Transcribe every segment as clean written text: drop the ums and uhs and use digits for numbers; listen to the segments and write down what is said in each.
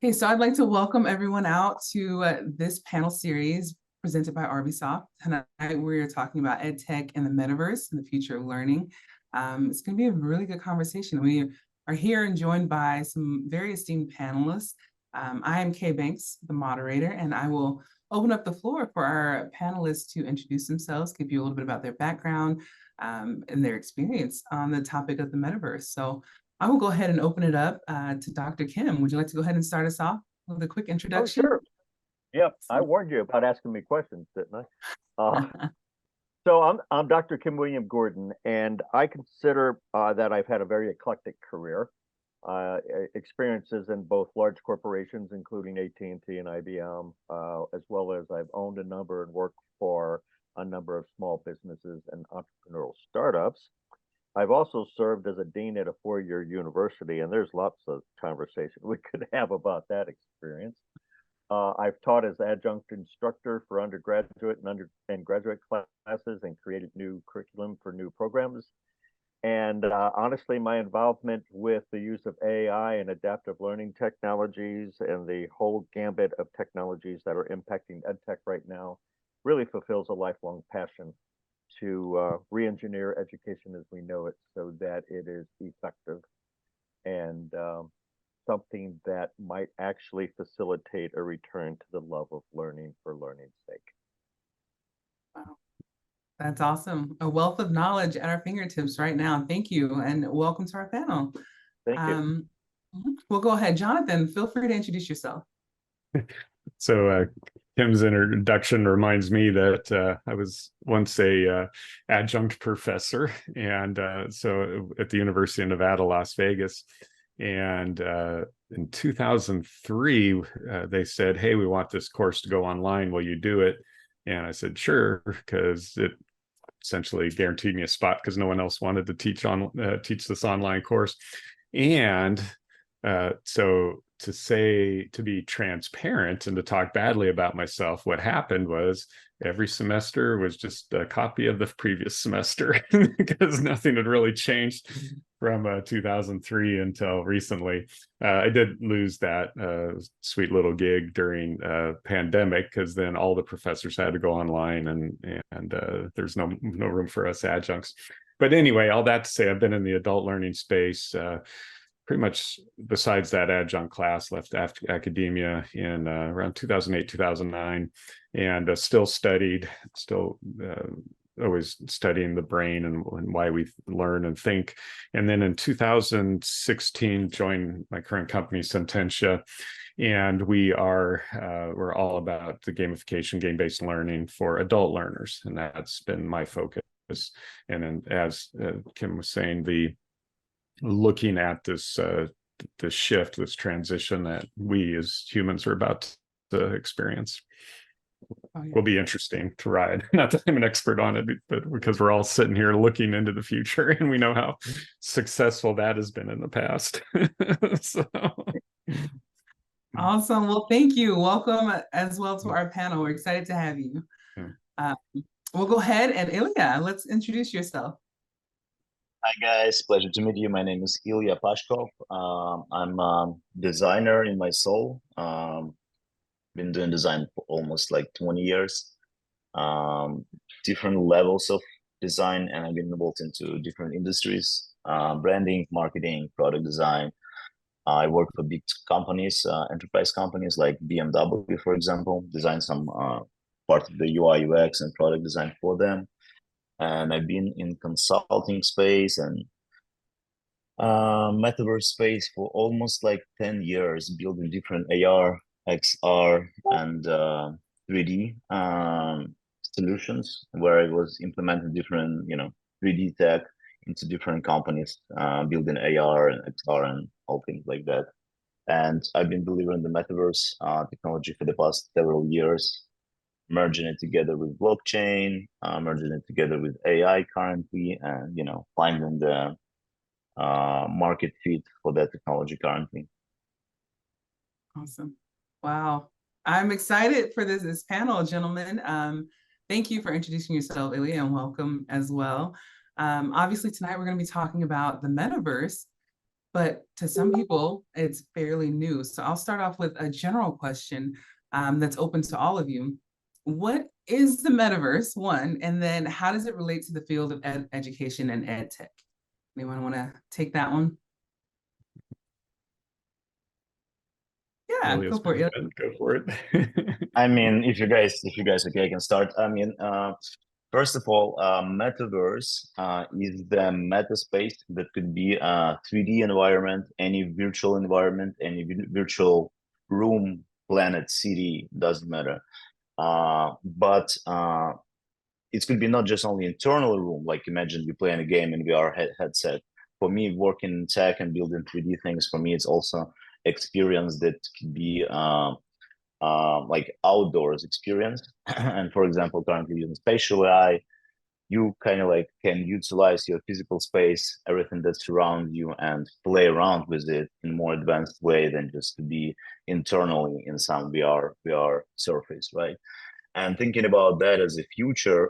Okay, so I'd like to welcome everyone out to this panel series presented by Arbisoft. Tonight we're talking about EdTech and the Metaverse and the future of learning. It's going to be a really good conversation. We are here and joined by some very esteemed panelists. I am Kay Banks, the moderator, and I will open up the floor for our panelists to introduce themselves, give you a little bit about their background and their experience on the topic of the Metaverse. So I will go ahead and open it up to Dr. Kim. Would you like to go ahead and start us off with a quick Oh, introduction? sure. Yep, I warned you about asking me questions, didn't I? So I'm Dr. Kim William Gordon, and I consider that I've had a very eclectic career, experiences in both large corporations, including AT&T and IBM, as well as I've owned a number and worked for a number of small businesses and entrepreneurial startups. I've also served as a dean at a four-year university, and there's lots of conversation we could have about that experience. I've taught as adjunct instructor for undergraduate and graduate classes and created new curriculum for new programs. And honestly, my involvement with the use of AI and adaptive learning technologies and the whole gambit of technologies that are impacting EdTech right now really fulfills a lifelong passion to re-engineer education as we know it so that it is effective and something that might actually facilitate a return to the love of learning for learning's sake. Wow, that's awesome. A wealth of knowledge at our fingertips right now. Thank you, and welcome to our panel. Thank you. We'll go ahead. Jonathan, feel free to introduce yourself. So Kim's introduction reminds me that I was once a adjunct professor, and so at the University of Nevada, Las Vegas. And in 2003, they said, "Hey, we want this course to go online. Will you do it?" And I said, "Sure," because it essentially guaranteed me a spot because no one else wanted to teach this online course. And so to be transparent and to talk badly about myself, what happened was every semester was just a copy of the previous semester because nothing had really changed from 2003 until recently. I did lose that sweet little gig during pandemic because then all the professors had to go online and there's no room for us adjuncts. But anyway, all that to say, I've been in the adult learning space pretty much besides that adjunct class, left after academia in around 2008, 2009, and still always studying the brain and why we learn and think. And then in 2016, joined my current company, Sententia, and we're all about the gamification, game-based learning for adult learners, and that's been my focus. And then, as Kim was saying, looking at this shift, this transition that we as humans are about to experience. Oh, yeah. Will be interesting to ride. Not that I'm an expert on it, but because we're all sitting here looking into the future and we know how successful that has been in the past. So. Awesome. Well, thank you. Welcome as well to our panel. We're excited to have you. Yeah. We'll go ahead and Illia, let's introduce yourself. Hi guys, pleasure to meet you. My name is Illia Pashkov. I'm a designer in my soul. Been doing design for almost like 20 years. Different levels of design, and I've been involved into different industries, branding, marketing, product design. I work for big companies, enterprise companies like BMW, for example, design some part of the UI, UX and product design for them. And I've been in consulting space and metaverse space for almost like 10 years, building different AR, XR, and 3D solutions, where I was implementing different, 3D tech into different companies, building AR and XR and all things like that. And I've been delivering the metaverse technology for the past several years, merging it together with blockchain, merging it together with AI currently, and finding the market fit for that technology currently. Awesome. Wow. I'm excited for this panel, gentlemen. Thank you for introducing yourself, Illia, and welcome as well. Obviously, tonight we're going to be talking about the metaverse. but to some people, it's fairly new. So I'll start off with a general question that's open to all of you. What is the metaverse, one, and then how does it relate to the field of education and ed tech? Anyone want to take that one? Yeah, Illia's go for it. Go for it. I mean, if you guys okay, I can start. I mean, first of all, metaverse is the meta space that could be a 3D environment, any virtual environment, any virtual room, planet, city, doesn't matter. But it could be not just only internal room, like imagine you playing a game in VR headset. For me, working in tech and building 3D things, for me, it's also experience that could be like outdoors experience. And for example, currently using spatial AI, you kind of like can utilize your physical space, everything that surrounds you, and play around with it in more advanced way than just to be internally in some VR surface, right? And thinking about that as a future,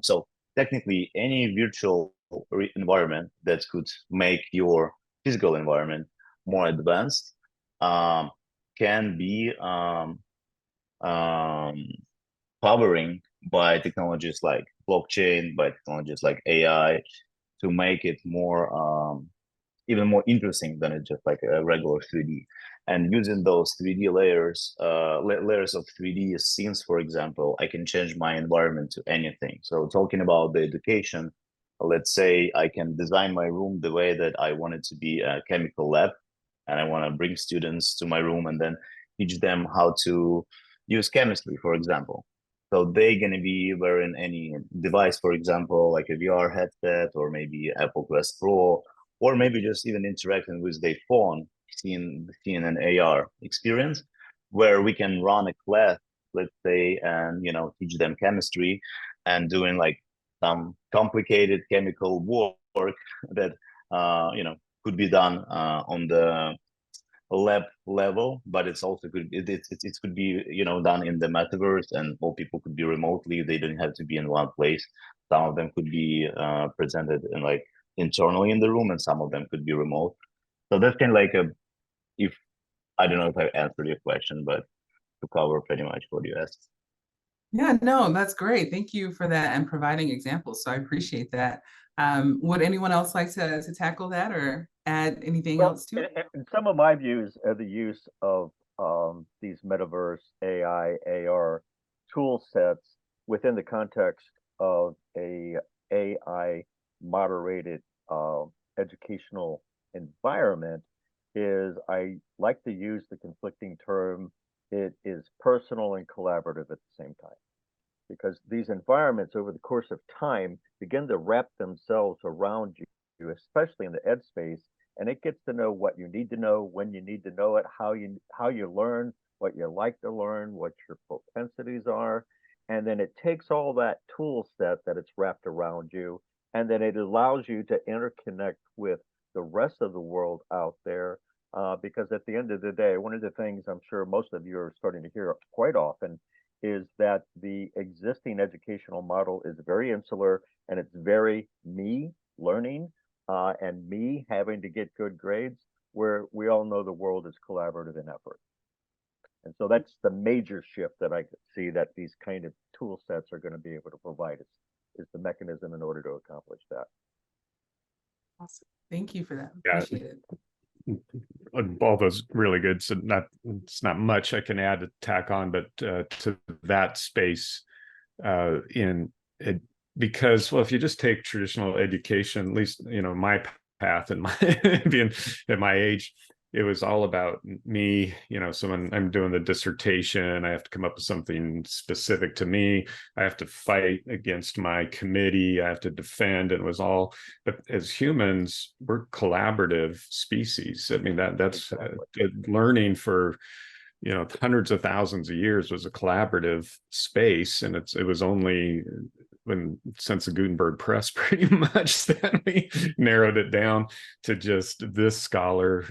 so technically any virtual environment that could make your physical environment more advanced can be powering by technologies like blockchain, by technologies like AI, to make it more even more interesting than it's just like a regular 3D. And using those 3D layers, layers of 3D scenes, for example, I can change my environment to anything. So talking about the education, let's say I can design my room the way that I want it to be a chemical lab, and I want to bring students to my room and then teach them how to use chemistry, for example. So they're going to be wearing any device, for example, like a VR headset or maybe Apple Quest Pro, or maybe just even interacting with their phone, seeing an AR experience where we can run a class, let's say, and teach them chemistry and doing like some complicated chemical work that could be done on the lab level, but it's also could it could be done in the metaverse, and all people could be remotely. They don't have to be in one place. Some of them could be presented in like internally in the room, and some of them could be remote. So that's kind of like if I don't know if I answered your question, but to cover pretty much what you asked. Yeah, no, that's great. Thank you for that and providing examples. So I appreciate that. Would anyone else like to tackle that or add anything else to it? In some of my views of the use of these metaverse AI, AR tool sets within the context of a AI moderated educational environment is I like to use the conflicting term, it is personal and collaborative at the same time. Because these environments over the course of time begin to wrap themselves around you, especially in the ed space, and it gets to know what you need to know, when you need to know it, how you learn, what you like to learn, what your propensities are, and then it takes all that tool set that it's wrapped around you, and then it allows you to interconnect with the rest of the world out there. Because at the end of the day, one of the things I'm sure most of you are starting to hear quite often is that the existing educational model is very insular, and it's very me learning and me having to get good grades, where we all know the world is collaborative in effort. And so that's the major shift that I see that these kind of tool sets are going to be able to provide us, is the mechanism in order to accomplish that. Awesome. Thank you for that. Yeah. Appreciate it. All those really good. So it's not much I can add to tack on, but to that space in it, because if you just take traditional education, at least my path and my being at my age, it was all about me. So when I'm doing the dissertation, I have to come up with something specific to me. I have to fight against my committee. I have to defend. And it was all, but as humans, we're collaborative species. I mean, that's learning for hundreds of thousands of years was a collaborative space, and it was only since the Gutenberg press pretty much that we narrowed it down to just this scholar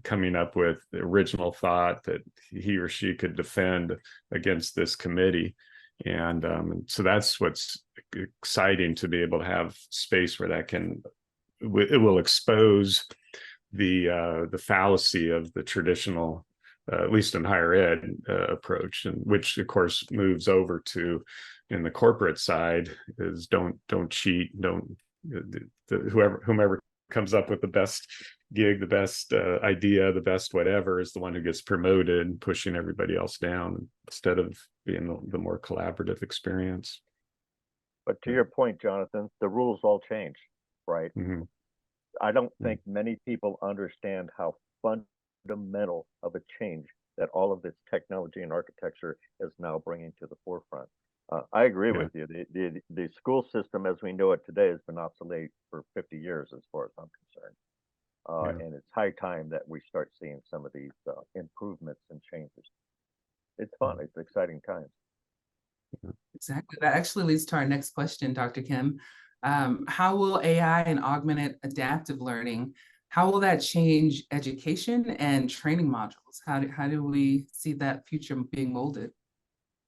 coming up with the original thought that he or she could defend against this committee. And so that's what's exciting, to be able to have space where that can it will expose the fallacy of the traditional, at least in higher ed, approach, and which of course moves over to, in the corporate side, is don't cheat, don't whomever comes up with the best gig, the best idea, the best whatever, is the one who gets promoted, pushing everybody else down instead of being the more collaborative experience. But to your point, Jonathan, the rules all change, right? Mm-hmm. I don't think many people understand how fundamental of a change that all of this technology and architecture is now bringing to the forefront. I agree with you. The school system as we know it today has been obsolete for 50 years, as far as I'm concerned. And it's high time that we start seeing some of these improvements and changes. It's fun. It's exciting times. Exactly. That actually leads to our next question, Dr. Kim. How will AI and augmented adaptive learning, how will that change education and training modules? How do we see that future being molded?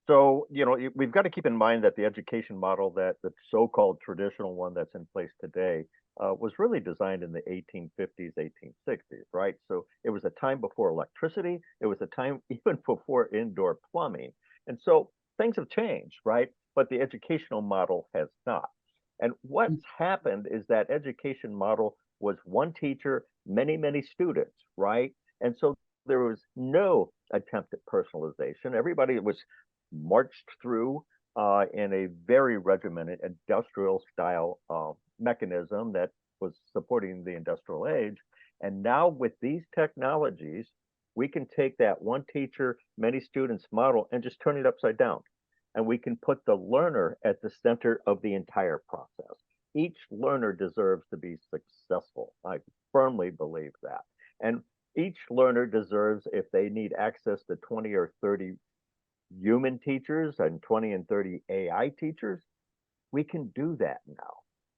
So, we've got to keep in mind that the education model, that the so-called traditional one that's in place today, was really designed in the 1850s, 1860s, right? So it was a time before electricity. It was a time even before indoor plumbing. And so things have changed, right? But the educational model has not. And what's happened is that education model was one teacher, many, many students, right? And so there was no attempt at personalization. Everybody was marched through in a very regimented industrial style mechanism that was supporting the industrial age. And now with these technologies, we can take that one teacher, many students model and just turn it upside down. And we can put the learner at the center of the entire process. Each learner deserves to be successful. I firmly believe that. And each learner deserves, if they need access to 20 or 30 human teachers and 20 and 30 AI teachers, we can do that now.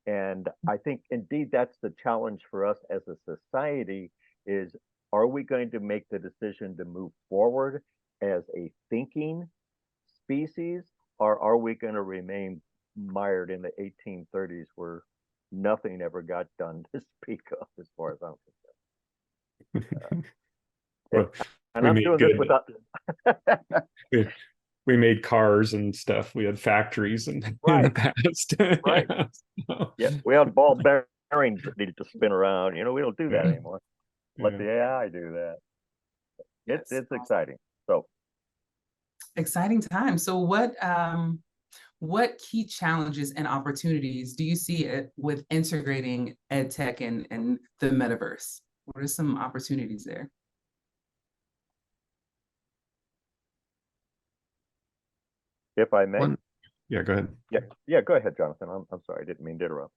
And I think indeed that's the challenge for us as a society is, are we going to make the decision to move forward as a thinking species, or are we going to remain mired in the 1830s where nothing ever got done to speak of, as far as I'm concerned? And I'm doing this without we made cars and stuff. We had factories in the past. Right. Yeah, we had ball bearings that needed to spin around. We don't do that anymore. Let the AI do that. It's exciting. So exciting time. So what key challenges and opportunities do you see with integrating EdTech and the metaverse? What are some opportunities there? If I may. Yeah, go ahead. Yeah, go ahead, Jonathan. I'm sorry, I didn't mean to interrupt.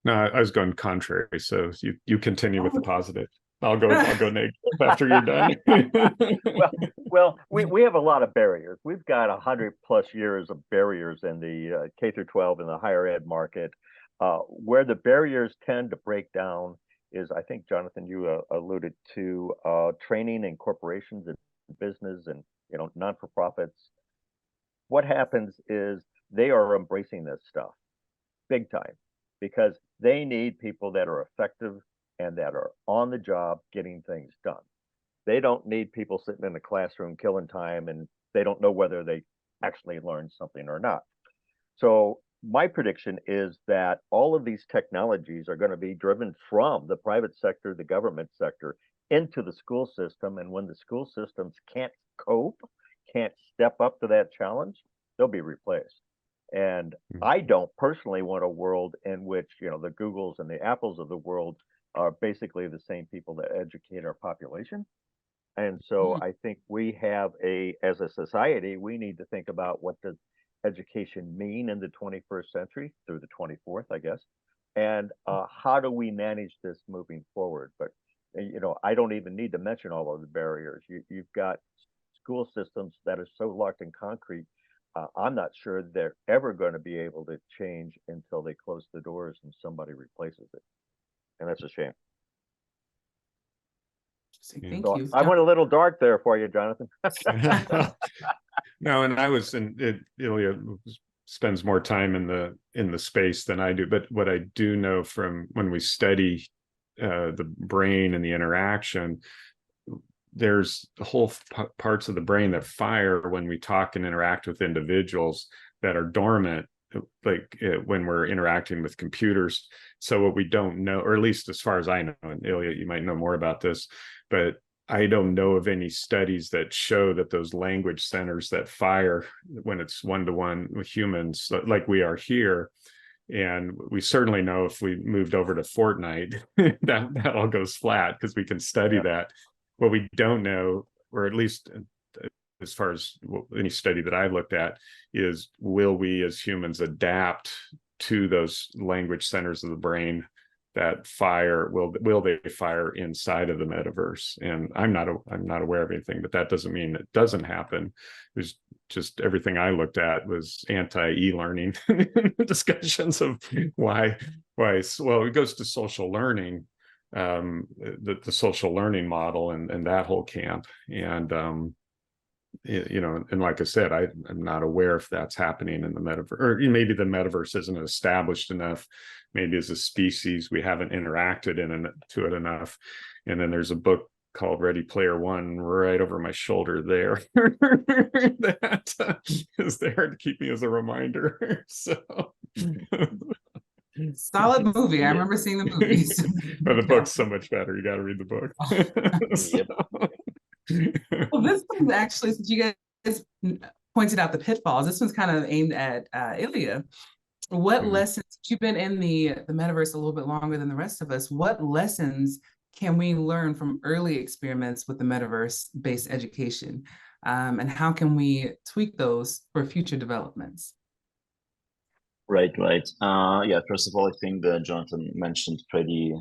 No, I was going contrary. So you continue with the positive. I'll go negative after you're done. well, we have a lot of barriers. We've got 100+ years of barriers in the K through 12 in the higher ed market. Where the barriers tend to break down is, I think, Jonathan, you alluded to training in corporations and business and non-for-profits. What happens is they are embracing this stuff big time because they need people that are effective and that are on the job getting things done. They don't need people sitting in the classroom killing time and they don't know whether they actually learned something or not. So my prediction is that all of these technologies are going to be driven from the private sector, the government sector, into the school system. And when the school systems can't cope, can't step up to that challenge, they'll be replaced. And I don't personally want a world in which, the Googles and the Apples of the world are basically the same people that educate our population. And so I think we have as a society, we need to think about what does education mean in the 21st century through the 24th, I guess. And how do we manage this moving forward? But, I don't even need to mention all of the barriers. You've got school systems that are so locked in concrete. I'm not sure they're ever going to be able to change until they close the doors and somebody replaces it. And that's a shame. Thank you. I went a little dark there for you, Jonathan. No, and I was in Illia was spends more time in the space than I do, but what I do know from when we study the brain and the interaction, there's whole parts of the brain that fire when we talk and interact with individuals that are dormant, like when we're interacting with computers. So what we don't know, or at least as far as I know, and Illia, you might know more about this, but I don't know of any studies that show that those language centers that fire when it's one-to-one with humans, like we are here. And we certainly know if we moved over to Fortnite, that all goes flat because we can study that. What we don't know, or at least as far as any study that I've looked at, is will we as humans adapt to those language centers of the brain that fire? Will they fire inside of the metaverse? And I'm not aware of anything, but that doesn't mean it doesn't happen. There's just everything I looked at was anti-e-learning discussions of why. Well, it goes to social learning, the social learning model and that whole camp. And and like I said, I'm not aware if that's happening in the metaverse, or maybe the metaverse isn't established enough. Maybe as a species, we haven't interacted to it enough. And then there's a book called Ready Player One right over my shoulder there that is there to keep me as a reminder. So solid movie. I remember seeing the movies. But the book's so much better. You got to read the book. Well, this one's actually, since you guys pointed out the pitfalls, this one's kind of aimed at Illia. What lessons, you've been in the metaverse a little bit longer than the rest of us, what lessons can we learn from early experiments with the metaverse-based education? And how can we tweak those for future developments? Right. Yeah, first of all, I think that Jonathan mentioned pretty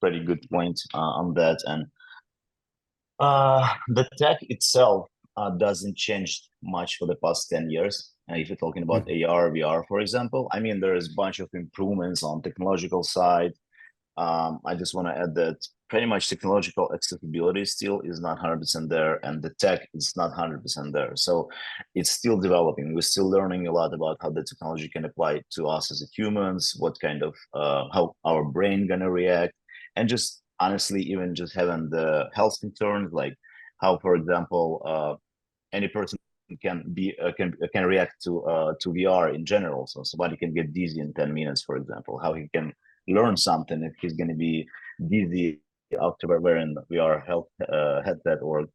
good point on that. And the tech itself doesn't change much for the past 10 years. If you're talking about AR, VR, for example, I mean, there is a bunch of improvements on technological side. I just want to add that pretty much technological accessibility still is not 100% there, and the tech is not 100% there. So it's still developing. We're still learning a lot about how the technology can apply to us as humans, what kind of, how our brain gonna react, and just honestly, even just having the health concerns, like how, for example, any person can react to VR in general. So somebody can get dizzy in 10 minutes, for example, how he can learn something if he's going to be dizzy after wearing VR health headset or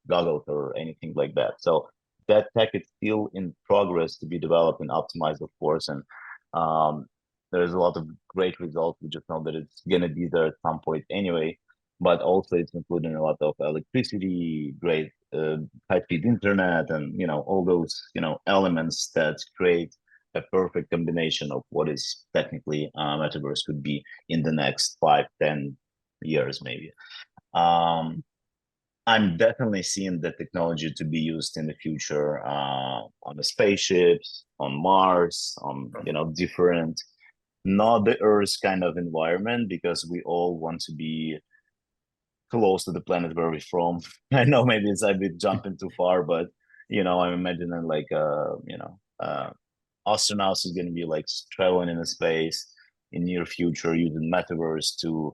goggles or anything like that. So that tech is still in progress to be developed and optimized, of course. And there's a lot of great results. We just know that it's going to be there at some point anyway. But also it's including a lot of electricity, great high-speed internet, and all those elements that create a perfect combination of what is technically metaverse could be in the next 5-10 years maybe. I'm definitely seeing the technology to be used in the future on the spaceships, on Mars, on different, not the Earth kind of environment, because we all want to be close to the planet where we're from. I know maybe it's a bit jumping too far, but I'm imagining like astronauts is going to be like traveling in space in near future using metaverse to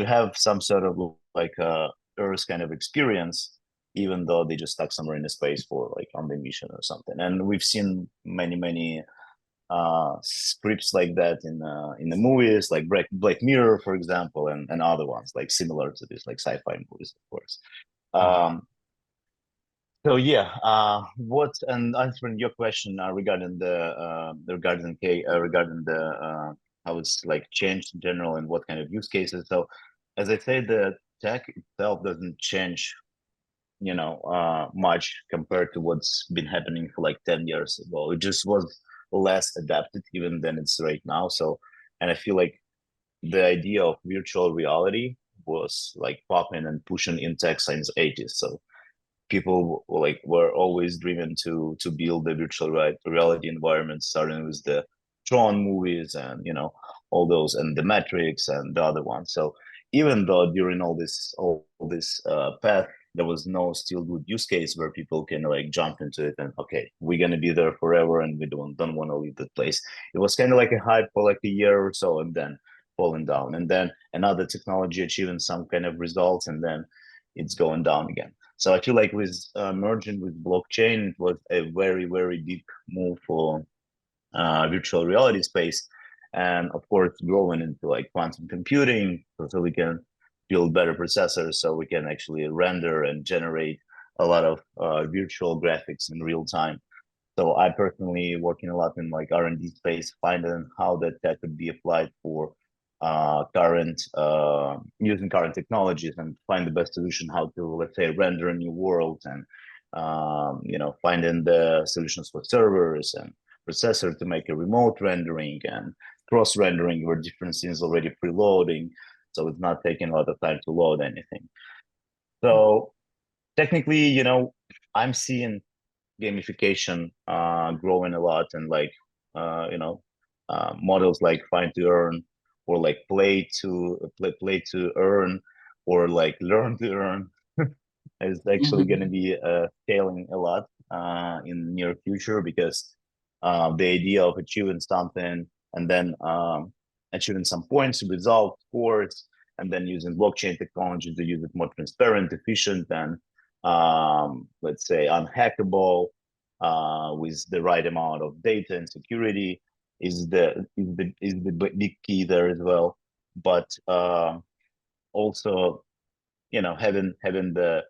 have some sort of like Earth kind of experience, even though they just stuck somewhere in space for like on the mission or something. And we've seen many scripts like that in the movies, like Black Mirror, for example, and other ones like similar to this, like sci-fi movies, of course. So yeah, and answering your question regarding how it's like changed in general and what kind of use cases. So as I say, the tech itself doesn't change, much compared to what's been happening for like 10 years ago. It just was less adapted even than it's right now. So, and I feel like the idea of virtual reality was like popping and pushing in tech since 80s. So people were always driven to build the virtual reality environment, starting with the Tron movies and all those, and the metrics and the other ones. So even though during all this path, there was no still good use case where people can like jump into it and okay, we're gonna be there forever and we don't want to leave the place. It was kind of like a hype for like a year or so and then falling down, and then another technology achieving some kind of results, and then it's going down again. So I feel like with merging with blockchain, it was a very, very big move for virtual reality space, and of course growing into like quantum computing, so we can build better processors, so we can actually render and generate a lot of virtual graphics in real time. So I personally working a lot in like R&D space, finding how that could be applied for current using current technologies and find the best solution how to, let's say, render a new world, and finding the solutions for servers and processor to make a remote rendering and cross rendering where different scenes already preloading, so it's not taking a lot of time to load anything. So technically, I'm seeing gamification growing a lot, and like models like find to earn, or like play to earn, or like learn to earn is actually going to be scaling a lot in the near future, because the idea of achieving something and then achieving some points, result, scores, and then using blockchain technology to use it more transparent, efficient, and let's say unhackable, with the right amount of data and security is the big key there as well. But also, having the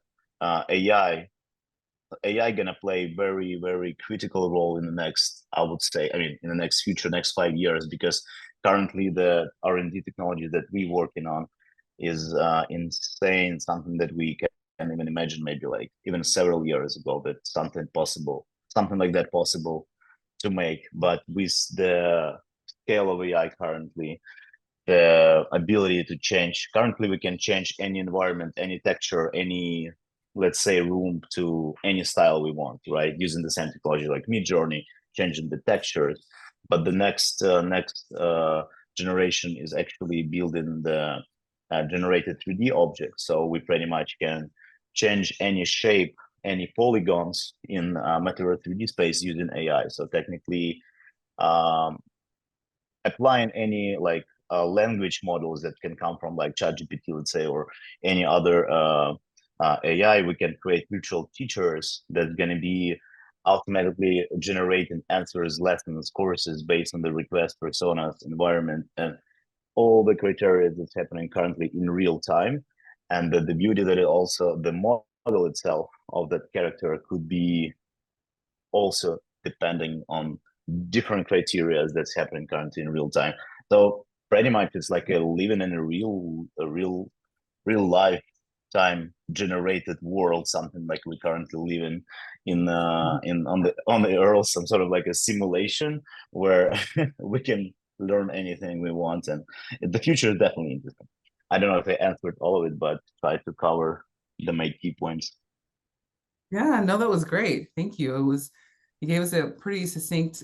AI gonna play very, very critical role in the next, I would say, in the next future, next 5 years, because currently the R&D technology that we're working on is insane, something that we can't even imagine, maybe like even several years ago, that something like that possible to make. But with the scale of AI currently, the ability to change, currently we can change any environment, any texture, any, let's say, room to any style we want, right? Using the same technology like Midjourney, changing the textures. But the next generation is actually building the generated 3D objects. So we pretty much can change any shape, any polygons in Metaverse 3D space using AI. So technically, applying any like language models that can come from like ChatGPT, let's say, or any other AI, we can create virtual teachers that's going to be automatically generating answers, lessons, courses based on the request, personas, environment, and all the criteria that's happening currently in real time. And the beauty that it also, the model itself of that character could be also depending on different criteria that's happening currently in real time. So pretty much it's like a living in a real life time generated world, something like we currently live in on the earth, some sort of like a simulation where we can learn anything we want, and the future is definitely interesting. I don't know if I answered all of it, but try to cover the main key points. Yeah, no, that was great. Thank you. You gave us a pretty succinct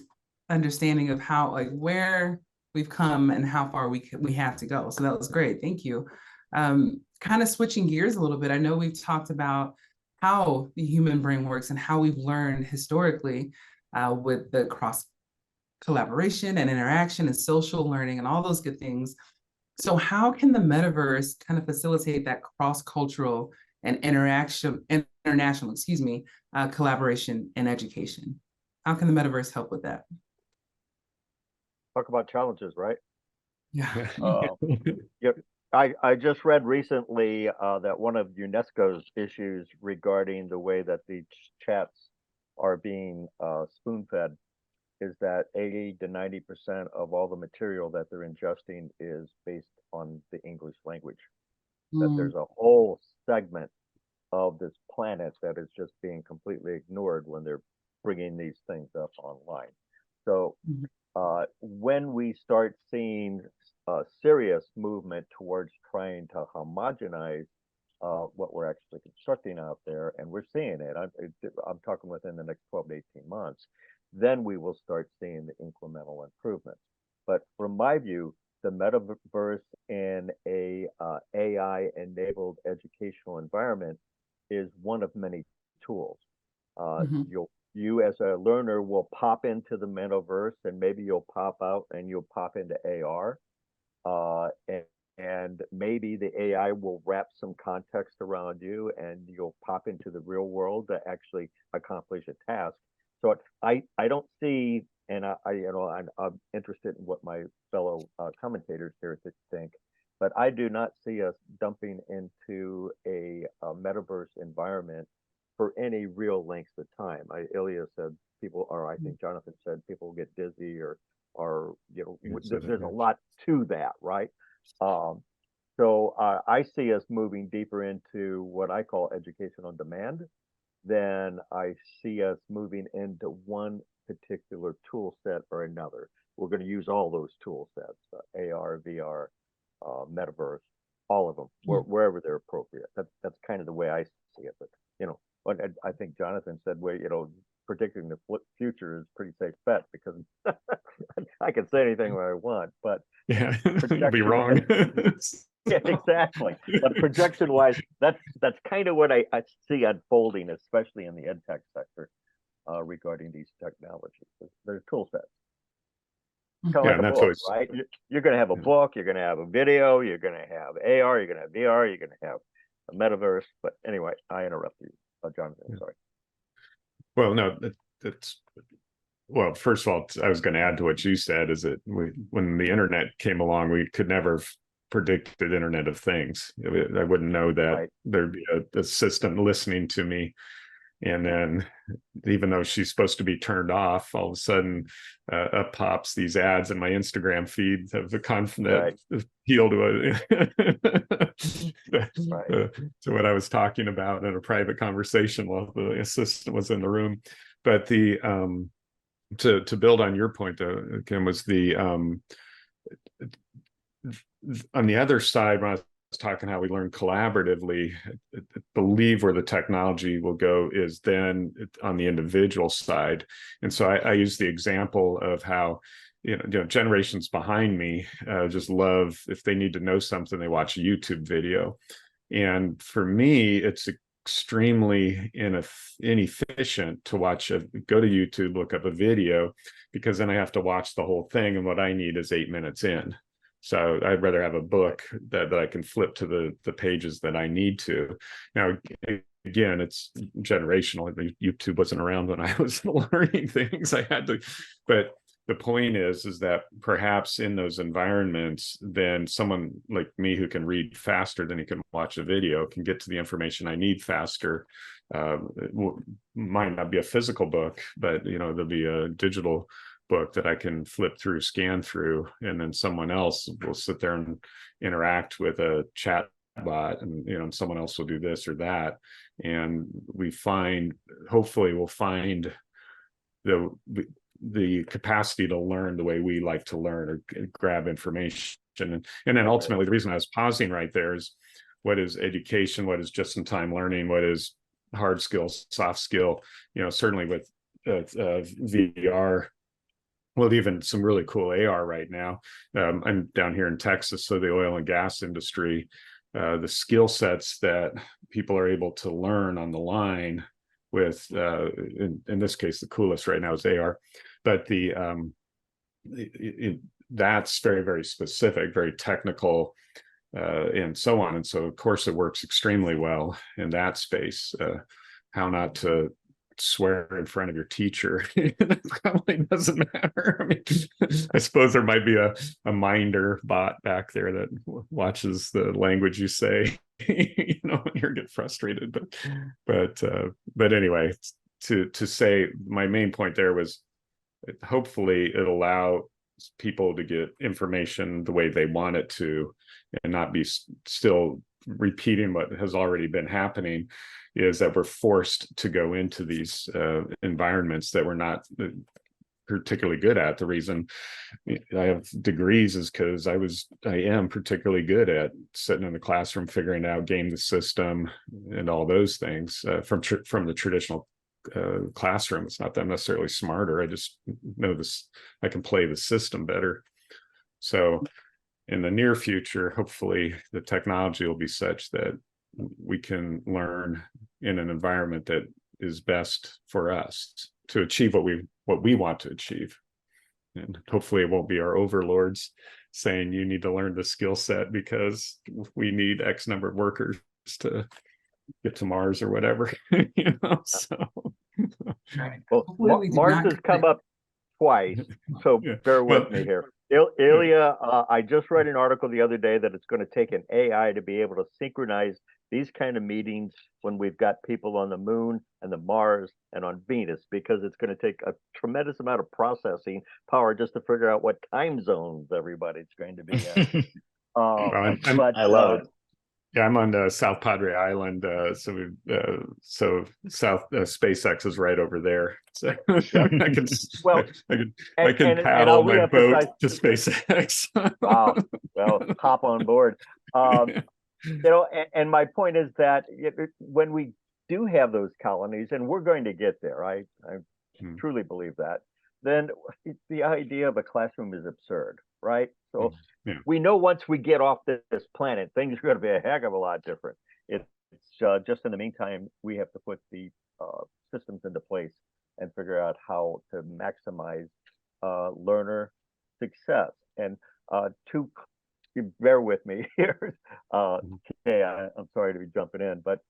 understanding of how, like, where we've come and how far we have to go. So that was great. Thank you. Kind of switching gears a little bit. I know we've talked about how the human brain works and how we've learned historically with the cross collaboration and interaction and social learning and all those good things. So how can the metaverse kind of facilitate that cross-cultural and international, collaboration and education? How can the metaverse help with that? Talk about challenges, right? Yeah. Yep. I just read recently that one of UNESCO's issues regarding the way that these chats are being spoon-fed is that 80 to 90% of all the material that they're ingesting is based on the English language. That there's a whole segment of this planet that is just being completely ignored when they're bringing these things up online. So when we start seeing a serious movement towards trying to homogenize what we're actually constructing out there, and we're seeing it, I'm talking within the next 12 to 18 months, then we will start seeing the incremental improvements. But from my view, the metaverse in a AI-enabled educational environment is one of many tools. Mhm. You as a learner will pop into the metaverse, and maybe you'll pop out and you'll pop into AR. And maybe the AI will wrap some context around you, and you'll pop into the real world to actually accomplish a task. So I don't see, and I'm interested in what my fellow commentators here think, but I do not see us dumping into a metaverse environment for any real length of time. Illia said people, or I think Jonathan said people get dizzy, or there's a lot to that, right? So I see us moving deeper into what I call education on demand. Then I see us moving into one particular tool set or another. We're going to use all those tool sets, AR, VR, Metaverse, all of them, wherever they're appropriate. That's kind of the way I see it. But what I think Jonathan said, where predicting the future is pretty safe bet, because I can say anything I want, but yeah, you'll be wrong. yeah, exactly. But projection wise, that's kind of what I see unfolding, especially in the EdTech sector, regarding these technologies. There's tool sets. Kind of like a book, right? You're going to have a book, you're going to have a video, you're going to have AR, you're going to have VR, you're going to have a metaverse. But anyway, I interrupt you, Jonathan. Sorry. Well, no, well, first of all, I was going to add to what you said, is that when the internet came along, we could never have predicted Internet of Things. I wouldn't know that there'd be a system listening to me. And then, even though she's supposed to be turned off, all of a sudden up pops these ads in my Instagram feed of the confident appeal to to what I was talking about in a private conversation while the assistant was in the room. But the to build on your point, though, Kim, was the on the other side, when I was talking how we learn collaboratively, I believe where the technology will go is then on the individual side. And so I use the example of how generations behind me just love, if they need to know something, they watch a YouTube video. And for me, it's extremely inefficient to go to YouTube, look up a video, because then I have to watch the whole thing, and what I need is 8 minutes in. So I'd rather have a book that I can flip to the pages that I need to. Now, again, it's generational. YouTube wasn't around when I was learning things. I had to, but the point is that perhaps in those environments, then someone like me who can read faster than he can watch a video can get to the information I need faster. It might not be a physical book, but there'll be a digital book that I can flip through, scan through, and then someone else will sit there and interact with a chat bot, and someone else will do this or that. And hopefully we'll find the capacity to learn the way we like to learn, or grab information. And then ultimately, the reason I was pausing right there is, what is education? What is just-in-time learning? What is hard skills, soft skill? Certainly with VR, well, even some really cool AR right now. I'm down here in Texas, so the oil and gas industry, the skill sets that people are able to learn on the line with, in this case, the coolest right now is AR, but that's very, very specific, very technical, and so on. And so, of course, it works extremely well in that space. How not to swear in front of your teacher, it probably doesn't matter. I mean, I suppose there might be a minder bot back there that watches the language you say, when you get frustrated. But anyway, to say, my main point there was, hopefully it allow people to get information the way they want it to, and not be still repeating what has already been happening, is that we're forced to go into these environments that we're not particularly good at. The reason I have degrees is because I am particularly good at sitting in the classroom, figuring out, game the system, and all those things from the traditional classroom. It's not that I'm necessarily smarter. I just know this. I can play the system better. So in the near future, hopefully the technology will be such that we can learn in an environment that is best for us to achieve what we want to achieve. And hopefully it won't be our overlords saying you need to learn the skill set because we need X number of workers to get to Mars or whatever. So Right. Well, Hopefully we do Mars not has get come up twice, so yeah. bear with Well, me here. Ilya, I just read an article the other day that it's going to take an AI to be able to synchronize these kind of meetings when we've got people on the moon and the Mars and on Venus, because it's going to take a tremendous amount of processing power just to figure out what time zones everybody's going to be in. But I love it. Yeah, I'm on South Padre Island, so South SpaceX is right over there. So I can well, I can and paddle I'll my boat reemphasize. to SpaceX. Wow, well, hop on board. And my point is that when we do have those colonies, and we're going to get there, I truly believe that, then the idea of a classroom is absurd, right? So we know once we get off this planet, things are going to be a heck of a lot different. It's just in the meantime, we have to put the systems into place and figure out how to maximize learner success. And to bear with me here, I'm sorry to be jumping in, but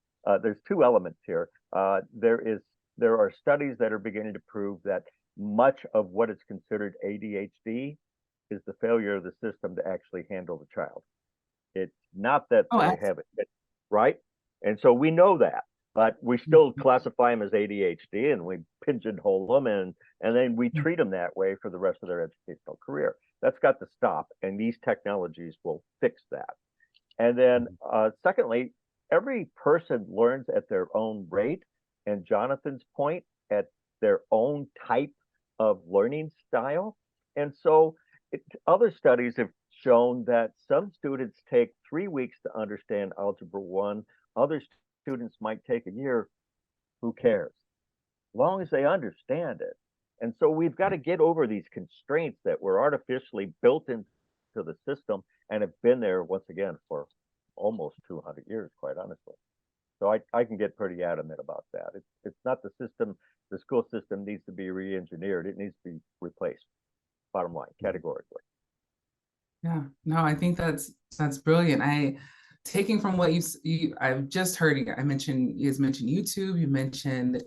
there's two elements here. There are studies that are beginning to prove that much of what is considered ADHD is the failure of the system to actually handle the child. It's not that they have it, right? And so we know that, but we still classify them as ADHD and we pigeonhole them, and then we treat them that way for the rest of their educational career. That's got to stop, and these technologies will fix that. And then secondly, every person learns at their own rate, and Jonathan's point, at their own type of learning style. And so other studies have shown that some students take 3 weeks to understand Algebra 1. Other students might take a year. Who cares? As long as they understand it. And so we've got to get over these constraints that were artificially built into the system and have been there, once again, for almost 200 years, quite honestly. So I can get pretty adamant about that. It's not the system. The school system needs to be re-engineered. It needs to be replaced. Bottom line, categorically. Yeah, no, I think that's brilliant. Taking from what I've just heard, you guys mentioned YouTube, you mentioned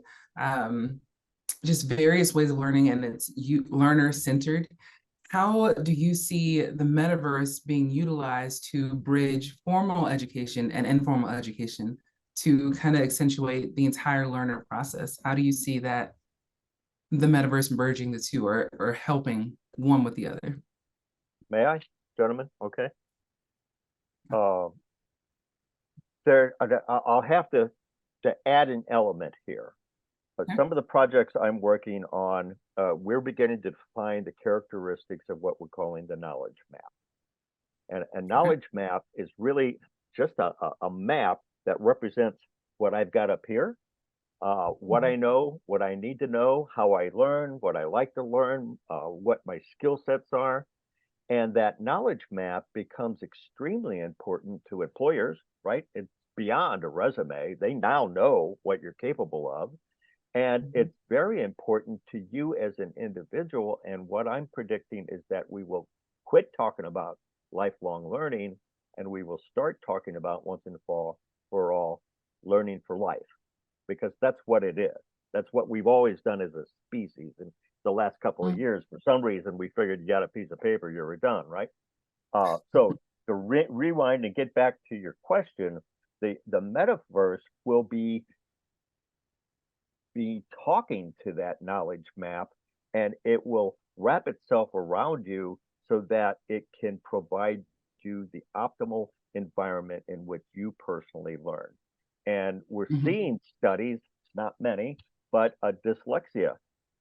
just various ways of learning, and it's learner centered. How do you see the metaverse being utilized to bridge formal education and informal education to kind of accentuate the entire learner process? How do you see that the metaverse merging the two or helping one with the other? May I, gentlemen? Okay. I'll have to add an element here. But some of the projects I'm working on, we're beginning to define the characteristics of what we're calling the knowledge map. And a knowledge map is really just a map that represents what I've got up here, what I know, what I need to know, how I learn, what I like to learn, what my skill sets are. And that knowledge map becomes extremely important to employers, right? It's beyond a resume. They now know what you're capable of. And it's very important to you as an individual. And what I'm predicting is that we will quit talking about lifelong learning and we will start talking about once and for all learning for life, because that's what it is. That's what we've always done as a species. And the last couple of years, for some reason, we figured you got a piece of paper, you're done, right? So to rewind and get back to your question, the metaverse will be talking to that knowledge map, and it will wrap itself around you so that it can provide you the optimal environment in which you personally learn. And we're seeing studies, not many, but dyslexia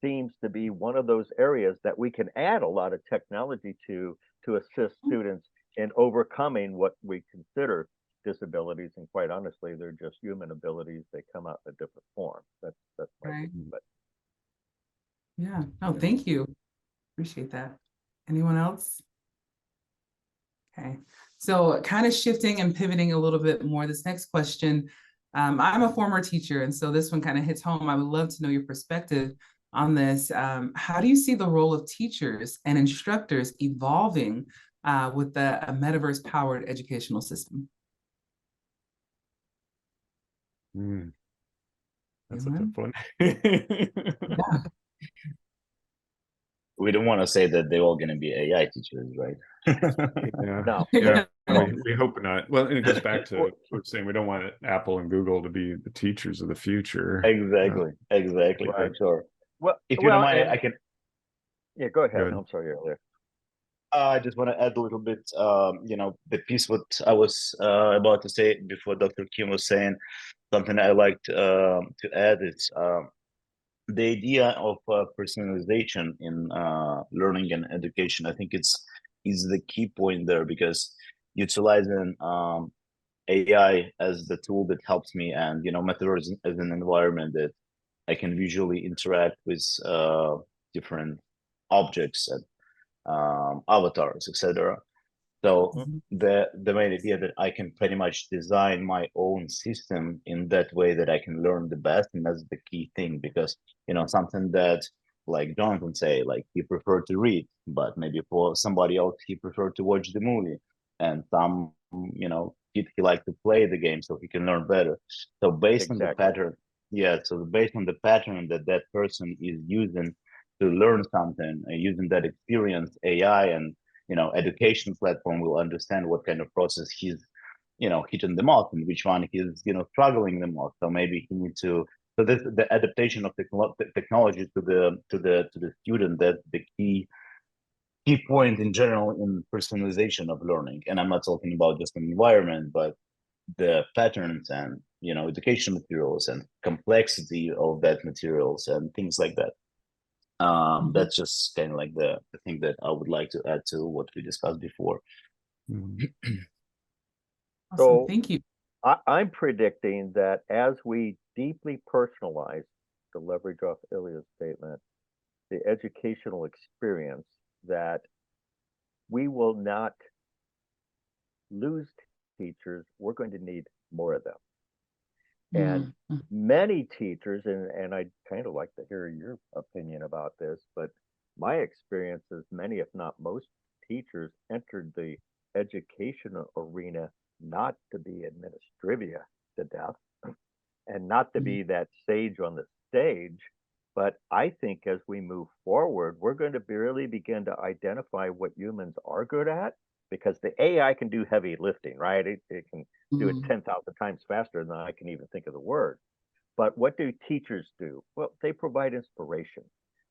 seems to be one of those areas that we can add a lot of technology to assist students in overcoming what we consider disabilities. And quite honestly, they're just human abilities. They come out in a different form. That's my opinion. But yeah, no, thank you. Appreciate that. Anyone else? Okay, so kind of shifting and pivoting a little bit more, this next question, I'm a former teacher, and so this one kind of hits home. I would love to know your perspective on this. How do you see the role of teachers and instructors evolving with the metaverse-powered educational system? That's a tough one. Yeah. We don't want to say that they're all going to be AI teachers, right? No. Yeah, No. we hope not. Well, and it goes back to what we're saying, we don't want Apple and Google to be the teachers of the future. Exactly, exactly, Right. for sure. Well, If you don't mind, and I can. yeah, go ahead. Go ahead. I'm sorry earlier. I just want to add a little bit, the piece what I was about to say before Dr. Kim was saying, something I liked to add is the idea of personalization in learning and education. I think is the key point there, because utilizing AI as the tool that helps me, and Metaverse as an environment that I can visually interact with different objects and avatars, etc. So Mhm. the main idea that I can pretty much design my own system in that way that I can learn the best, and that's the key thing. Because something that, like Jonathan say, like he preferred to read, but maybe for somebody else he preferred to watch the movie, and some he liked to play the game so he can learn better. So based on the Exactly. pattern, yeah. So based on the pattern that that person is using to learn something, using that experience, AI and education platform will understand what kind of process he's hitting the most, and which one he's struggling the most. So maybe he needs to. So this the adaptation of technology to the student, that's the key point in general in personalization of learning. And I'm not talking about just an environment, but the patterns and education materials and complexity of that materials and things like that. That's just kind of like the thing that I would like to add to what we discussed before. Awesome, So thank you. I'm predicting that as we deeply personalize, to leverage off Ilya's statement, the educational experience, that we will not lose teachers. We're going to need more of them. And Mhm. many teachers, and I'd kind of like to hear your opinion about this, but my experience is many, if not most, teachers entered the educational arena not to be administrivia to death and not to Mhm. be that sage on the stage. But I think as we move forward, we're going to really begin to identify what humans are good at, because the AI can do heavy lifting, right? It can do it Mhm. 10,000 times faster than I can even think of the word. But what do teachers do? Well, they provide inspiration.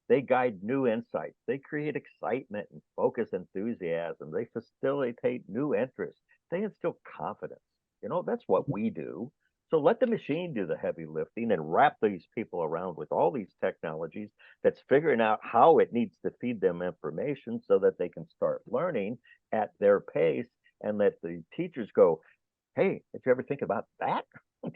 They guide new insights. They create excitement and focus enthusiasm. They facilitate new interests. They instill confidence. That's what we do. So let the machine do the heavy lifting and wrap these people around with all these technologies that's figuring out how it needs to feed them information so that they can start learning at their pace, and let the teachers go, hey, did you ever think about that?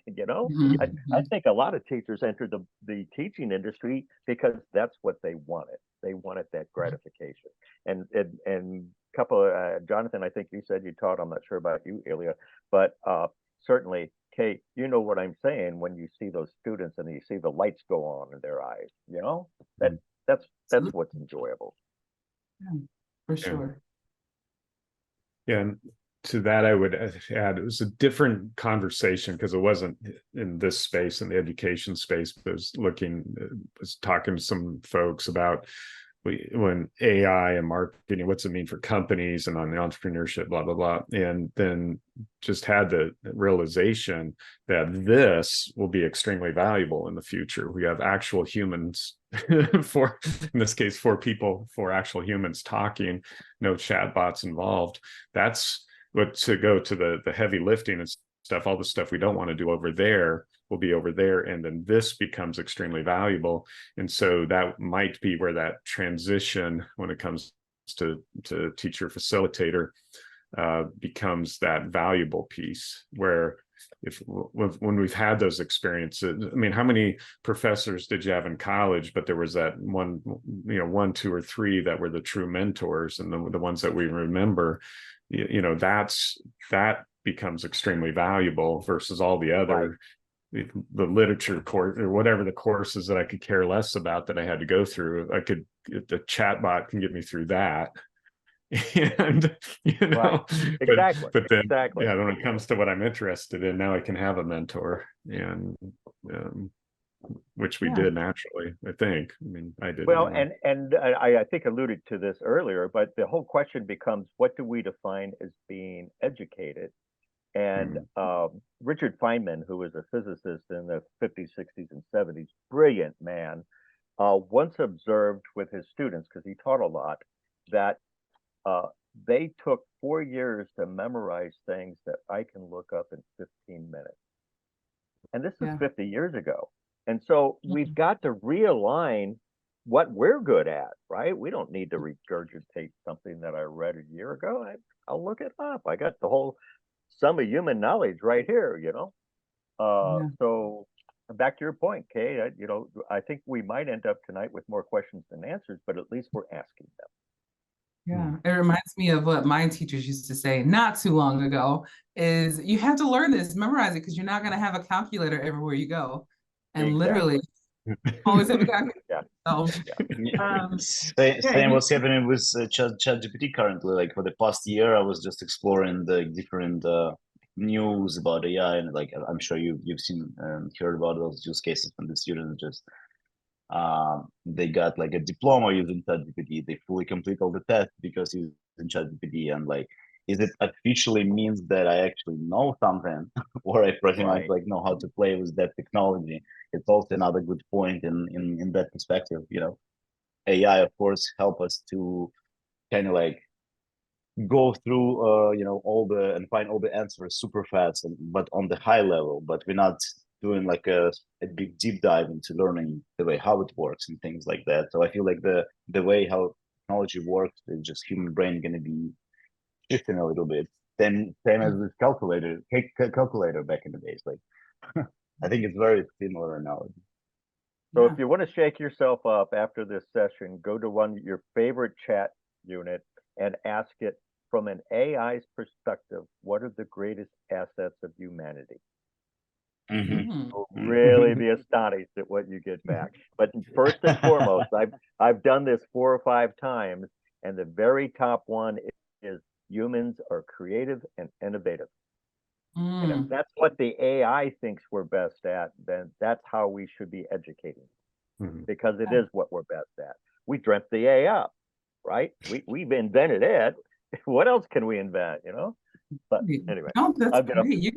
you know, Mhm. I think a lot of teachers entered the teaching industry because that's what they wanted. They wanted that gratification. And couple of, Jonathan, I think you said you taught. I'm not sure about you, Ilya, but certainly, Kate, you know what I'm saying when you see those students and you see the lights go on in their eyes. That that's Absolutely. what's enjoyable. Yeah, for Yeah. sure. Yeah, and to that I would add, it was a different conversation because it wasn't in this space, in the education space, but was talking to some folks about when AI and marketing, what's it mean for companies and on the entrepreneurship, blah, blah, blah. And then just had the realization that this will be extremely valuable in the future. We have actual humans for, in this case, four actual humans talking, no chatbots involved. That's what, to go to the heavy lifting and stuff, all the stuff we don't want to do over there will be over there, and then this becomes extremely valuable. And so that might be where that transition, when it comes to teacher facilitator, becomes that valuable piece, where when we've had those experiences, I mean, how many professors did you have in college, but there was that one, one, two, or three that were the true mentors, and the ones that we remember. that becomes extremely valuable versus all the other the literature course or whatever the courses that I could care less about that I had to go through. The chatbot can get me through that. And Exactly. but then Exactly. when it comes to what I'm interested in, now I can have a mentor, and which we did naturally, I think. I mean, I did. Well, anyway. and I think alluded to this earlier, but the whole question becomes, what do we define as being educated? And Richard Feynman, who was a physicist in the 50s, 60s, and 70s, brilliant man, once observed with his students, because he taught a lot, that they took 4 years to memorize things that I can look up in 15 minutes. And this is 50 years ago. And so we've got to realign what we're good at, right? We don't need to regurgitate something that I read a year ago. I'll look it up. I got the whole sum of human knowledge right here, So back to your point, Kay, I think we might end up tonight with more questions than answers, but at least we're asking them. Yeah, it reminds me of what my teachers used to say not too long ago, is you have to learn this, memorize it, because you're not going to have a calculator everywhere you go. And literally, always have a calculator. So, same what's happening with ChatGPT currently. Like for the past year, I was just exploring the different news about AI, and like I'm sure you've seen heard about those use cases from the students. Just they got like a diploma using ChatGPT. They fully complete all the tests because using ChatGPT, and like, is it officially means that I actually know something, or I pretty much like know how to play with that technology? It's also another good point in that perspective. AI, of course, help us to kind of like go through and find all the answers super fast, but on the high level. But we're not doing like a big deep dive into learning the way how it works and things like that. So I feel like the way how technology works is just human brain going to be shifting a little bit. Same as with calculator back in the days. Like I think it's very similar analogy. So if you want to shake yourself up after this session, go to your favorite chat unit and ask it, from an AI's perspective, what are the greatest assets of humanity? You'll really be astonished at what you get back. But first and foremost, I've done this 4 or 5 times, and the very top one is humans are creative and innovative. And if that's what the AI thinks we're best at, then that's how we should be educating, because it is what we're best at. We dreamt the AI up, right? We've invented it. What else can we invent, But anyway, that's great. You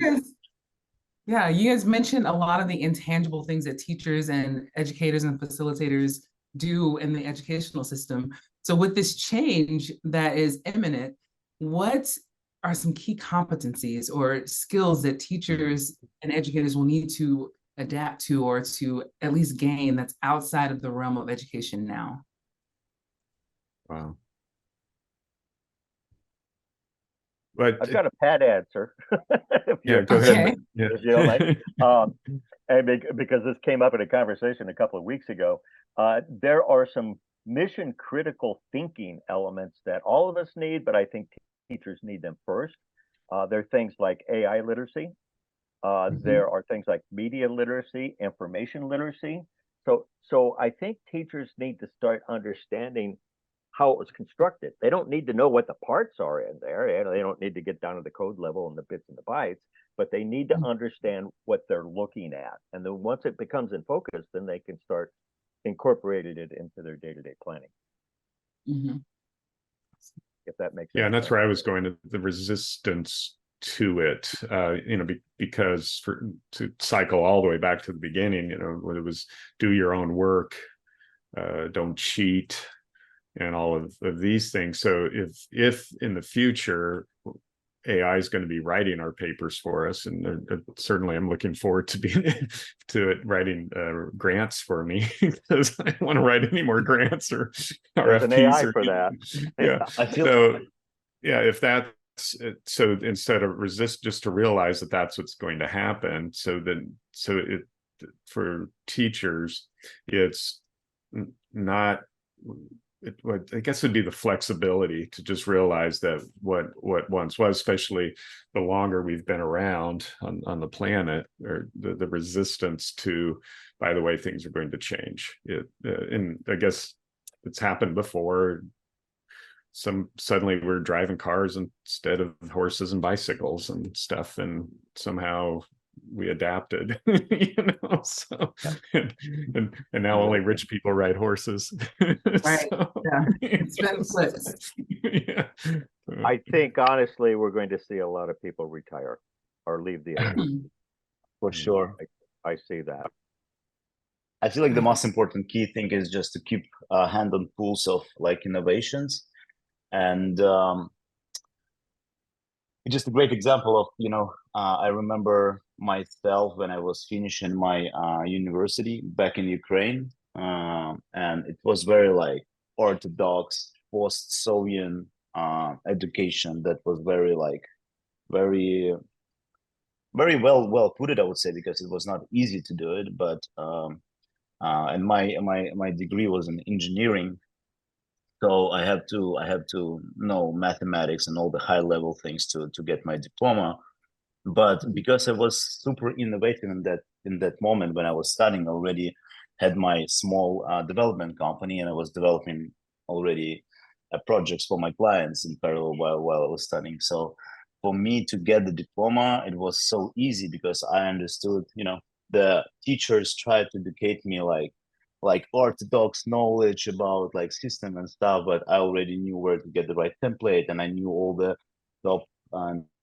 guys mentioned a lot of the intangible things that teachers and educators and facilitators do in the educational system. So with this change that is imminent, what are some key competencies or skills that teachers and educators will need to adapt to, or to at least gain, that's outside of the realm of education now? Wow. But I've got a pat answer. Go ahead. And because this came up in a conversation a couple of weeks ago, there are some mission critical thinking elements that all of us need, but I think teachers need them first. There are things like AI literacy. There are things like media literacy, information literacy. So I think teachers need to start understanding how it was constructed. They don't need to know what the parts are in there. They don't need to get down to the code level and the bits and the bytes, but they need to understand what they're looking at. And then once it becomes in focus, then they can start incorporating it into their day-to-day planning. If that makes sense. And that's where I was going to, the resistance to it, because to cycle all the way back to the beginning, when it was do your own work, don't cheat, and all of these things. So if in the future AI is going to be writing our papers for us, and certainly I'm looking forward to it writing grants for me, because I don't want to write any more grants or RFPs. An AI for that. I feel if that's so, instead of resist, just to realize that that's what's going to happen. For teachers, it's not I guess would be the flexibility to just realize that what once was, especially the longer we've been around on the planet, or the resistance to, by the way, things are going to change. And I guess it's happened before. Suddenly we're driving cars instead of horses and bicycles and stuff, and somehow we adapted, so and now only rich people ride horses. Right. So, Yeah. It's been flipped. yeah. I think honestly, we're going to see a lot of people retire or leave the army. For sure. I see that. I feel like the most important key thing is just to keep a hand on pulse of like innovations. And just a great example of, I remember myself when I was finishing my university back in Ukraine, and it was very like orthodox post-Soviet education that was very like very very well put it, I would say, because it was not easy to do it. But and my degree was in engineering, so I have to know mathematics and all the high level things to get my diploma. But because I was super innovative in that moment when I was studying, already had my small development company, and I was developing already projects for my clients in parallel while I was studying. So for me to get the diploma, it was so easy because I understood, the teachers tried to educate me like orthodox knowledge about like system and stuff, but I already knew where to get the right template, and I knew all the top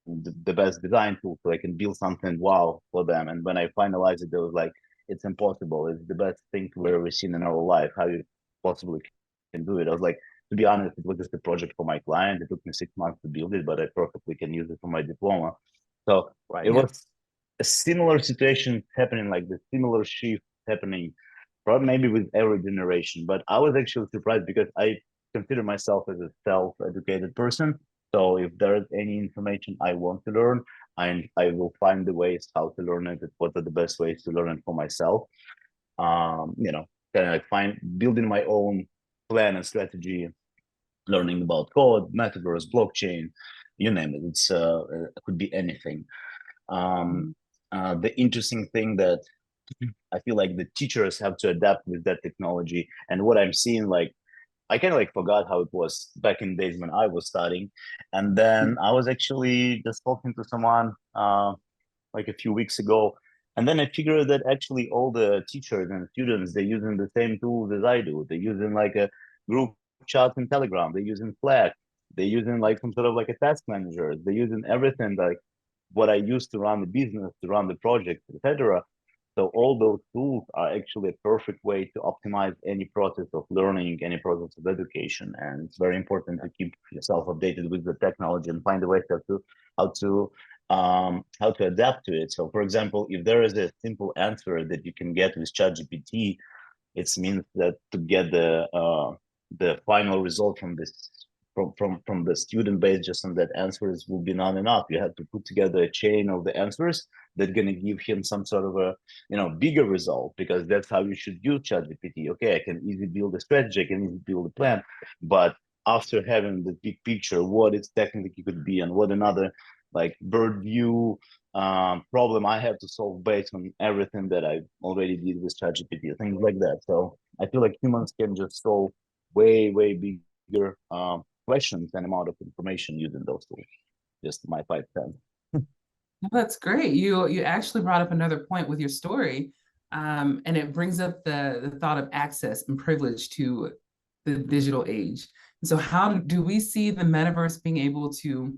the best design tool, so I can build something wow for them. And when I finalized it, it was like, it's impossible. It's the best thing we've ever seen in our life. How you possibly can do it? I was like, to be honest, it was just a project for my client. It took me 6 months to build it, but I perfectly can use it for my diploma. So it was a similar situation happening, like the similar shift happening, probably maybe with every generation. But I was actually surprised because I consider myself as a self-educated person. So if there is any information I want to learn, I will find the ways how to learn it, what are the best ways to learn it for myself. Kind of like building my own plan and strategy, learning about code, metaverse, blockchain, you name it. It could be anything. The interesting thing that I feel like the teachers have to adapt with that technology, and what I'm seeing, like, I kind of like forgot how it was back in days when I was studying. And then I was actually just talking to someone like a few weeks ago. And then I figured that actually all the teachers and students, they're using the same tools as I do. They're using like a group chat in Telegram. They're using Slack. They're using like some sort of like a task manager. They're using everything like what I used to run the business, to run the project, etc. So all those tools are actually a perfect way to optimize any process of learning, any process of education. And it's very important to keep yourself updated with the technology and find a way how to adapt to it. So for example, if there is a simple answer that you can get with ChatGPT, it means that to get the final result from this from the student base just on that answers will be not enough. You have to put together a chain of the answers that's going to give him some sort of a bigger result, because that's how you should use ChatGPT. Okay, I can easily build a strategy, I can easily build a plan, but after having the big picture, what it technically could be, and what another like bird view problem I have to solve based on everything that I already did with ChatGPT, things like that. So I feel like humans can just solve way bigger questions and amount of information using those tools. Just my 5 cents. That's great. You actually brought up another point with your story, and it brings up the thought of access and privilege to the digital age. So how do we see the metaverse being able to,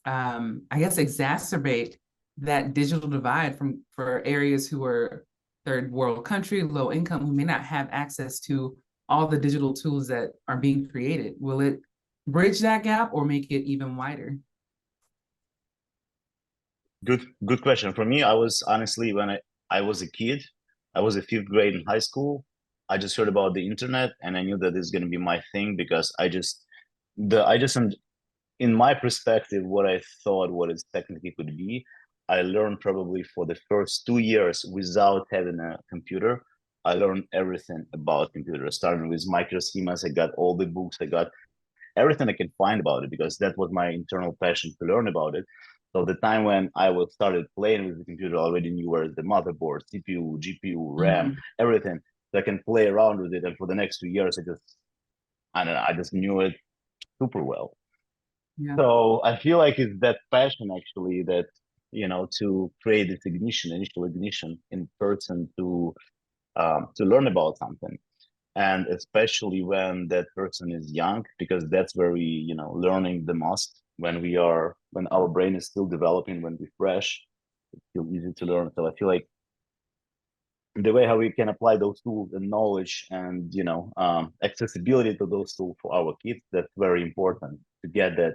I guess, exacerbate that digital divide for areas who are third world country, low income, who may not have access to all the digital tools that are being created? Will it bridge that gap or make it even wider? Good question. For me, I was honestly, when I was a kid, I was a 5th grade in high school. I just heard about the internet, and I knew that it's going to be my thing, because in my perspective, what I thought what it technically could be, I learned probably for the first 2 years without having a computer. I learned everything about computers. Starting with microschemas, I got all the books, I got everything I can find about it because that was my internal passion to learn about it. So the time when I was started playing with the computer, I already knew where the motherboard, CPU, GPU, RAM, everything. So I can play around with it. And for the next 2 years, I don't know, I just knew it super well. Yeah. So I feel like it's that passion actually that, to create this initial ignition in person to learn about something. And especially when that person is young, because that's where we, learning the most when our brain is still developing, when we're fresh, it's still easy to learn. So I feel like the way how we can apply those tools and knowledge and, accessibility to those tools for our kids, that's very important to get that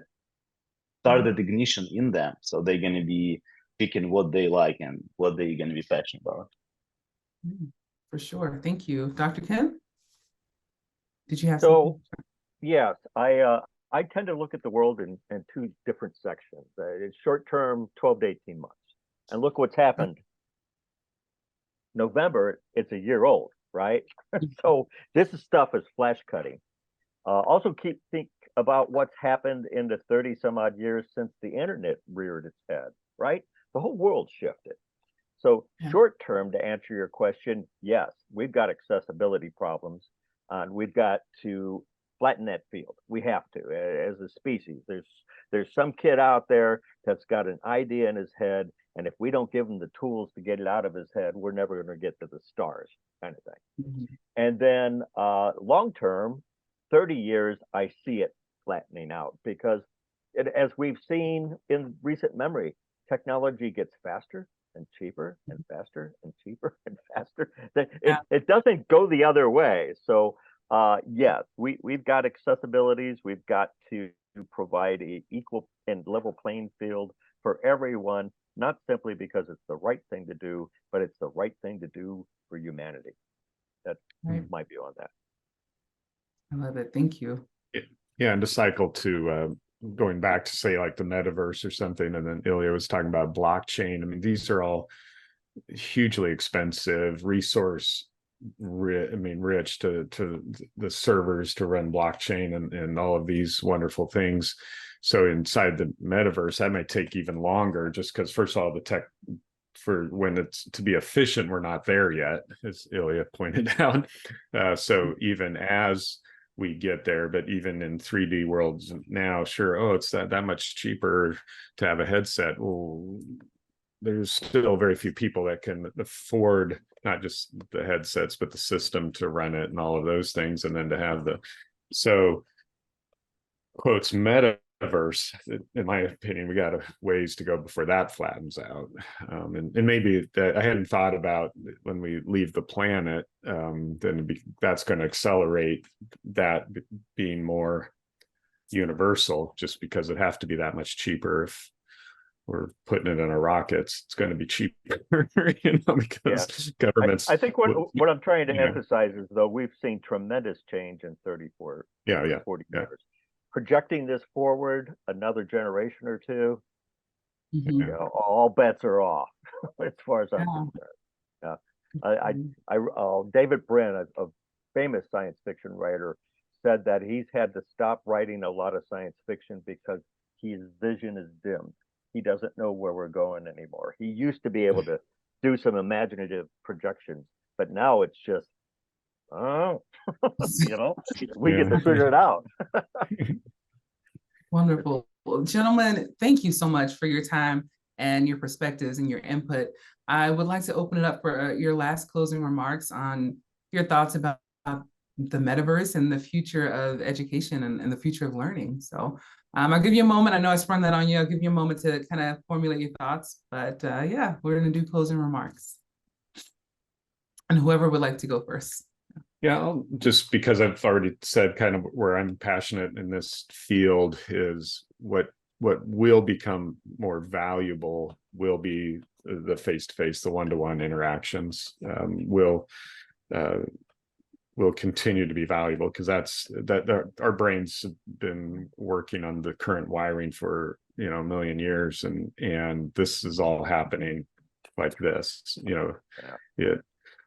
started ignition in them. So they're going to be picking what they like and what they're going to be passionate about. For sure. Thank you. Dr. Kim? Did you have So, something? yes, I tend to look at the world in two different sections. It's short term, 12 to 18 months. And look what's happened. November, it's a year old, right? So this stuff is flash cutting. Also think about what's happened in the 30 some odd years since the internet reared its head, right? The whole world shifted. So short term, to answer your question, yes, we've got accessibility problems, and we've got to flatten that field. We have to, as a species. There's some kid out there that's got an idea in his head, and if we don't give him the tools to get it out of his head, we're never going to get to the stars, kind of thing. And then long term, 30 years, I see it flattening out because as we've seen in recent memory, technology gets faster and cheaper and faster and cheaper and faster. It doesn't go the other way. So yes, we've got accessibilities. We've got to provide a equal and level playing field for everyone, not simply because it's the right thing to do, but it's the right thing to do for humanity. That's my view on that. I love it. Thank you. Yeah, and to cycle to going back to say like the metaverse or something, and then Illia was talking about blockchain. I mean, these are all hugely expensive, rich to the servers to run blockchain and all of these wonderful things. So inside the metaverse, that might take even longer, just because first of all, the tech for when it's to be efficient, we're not there yet, as Illia pointed out. So even as we get there, but even in 3D worlds now, sure, it's that much cheaper to have a headset. Well, there's still very few people that can afford not just the headsets, but the system to run it and all of those things. And then to have quotes metaverse, in my opinion, we got a ways to go before that flattens out. And maybe that I hadn't thought about when we leave the planet, then that's going to accelerate that being more universal, just because it'd have to be that much cheaper. If we're putting it in our rockets, it's going to be cheaper, because governments. I think what I'm trying to emphasize is, though, we've seen tremendous change in 40 years. Projecting this forward another generation or two, all bets are off as far as I'm concerned. David Brin, a famous science fiction writer, said that he's had to stop writing a lot of science fiction because his vision is dimmed. He doesn't know where we're going anymore. He used to be able to do some imaginative projections, but now it's just, we get to figure it out. Wonderful. Well, gentlemen, thank you so much for your time and your perspectives and your input. I would like to open it up for your last closing remarks on your thoughts about the metaverse and the future of education and the future of learning. So I'll give you a moment. I know I sprung that on you. I'll give you a moment to kind of formulate your thoughts, but yeah, we're going to do closing remarks. And whoever would like to go first. Yeah, just because I've already said kind of where I'm passionate in this field is what will become more valuable will be the face-to-face, the one-to-one interactions will continue to be valuable, because our brains have been working on the current wiring for a million years, and this is all happening like this.